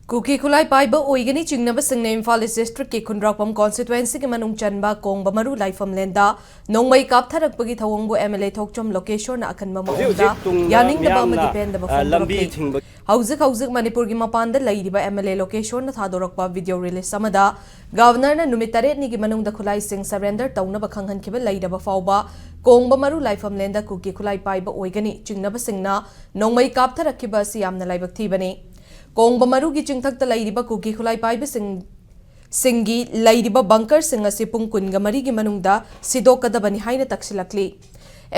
Kuki Kulai Paiba Oigani Chingnaba Singne Imphal District Ki Khundrapam Constituency Ki Manung Chanba Kongba Maru Laifam Lenda Nongmai Kaptharakpagi Thawongbu MLA Thokchom Lokeshwar na akanba maungda Yaningdaba amadi pendaba phongdorakli Hauzik Manipur gi mapanda lairiba MLA Lokeshwar na thadorakpa video release amada Governor na numit 8 ni gi manungda khulai sing surrender tawnaba khanghankiba lairaba fawba Kongba Maru Laifam Lenda Kuki Kulai Paiba Oigani Chingnaba Singna Nongmai Kaptharakkiba si yamna laibak thibani Kongba Maru gi chingthakta lairiba Kuki Kulai Paiba singi lairiba bunker singa sipung kunga mari gi manungda sidokadabani haina taksilakli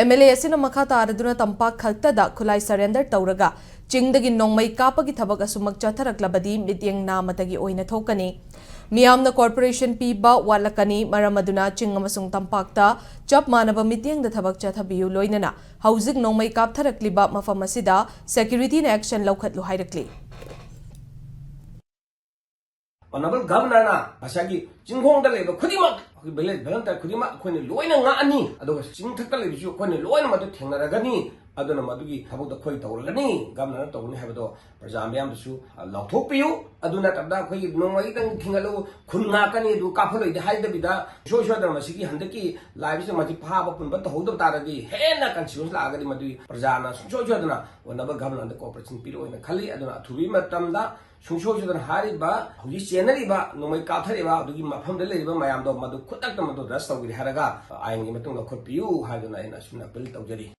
MLA asina makha taraduna tampak khalta da khulai surrender tawraga chingdagi nongmai kapagi thabak asumak chatharaklabadi mityeng namatagi oina thokani miyamna corporation piba walakani maramaduna ching amasung tampakta chap manaba mityeng da thabak chathabiyu loinana hauzik nongmai kaptharakliba mafam asida security action laukhatlu hairakli Honorable Governor na asagi jinghong da leba khudima village volunteer khudima khone loina nga ani adoga jingthakta lebisu khone loina madu thengnaragani aduna madugi thabuk da khoi tawragani governor tawni habado praja myam su lauthokpiyu aduna tabda khoi nongmai tang thingalu khunga kani du kafaloi da haida bida sho da masigi handaki laibisu maji phaba punba tawdo taradi hena conscious la agadi madu praja na sho dana honorable governor da cooperation piro ina khali aduna thubi matamda Shushodan Hariba, who is Yenariba, no my Kathariba, to give my from the labor, my am dog, Madu Kutak, Madu Rasta with Haraga. I am going to could you, Hadana, and I should not build of jelly.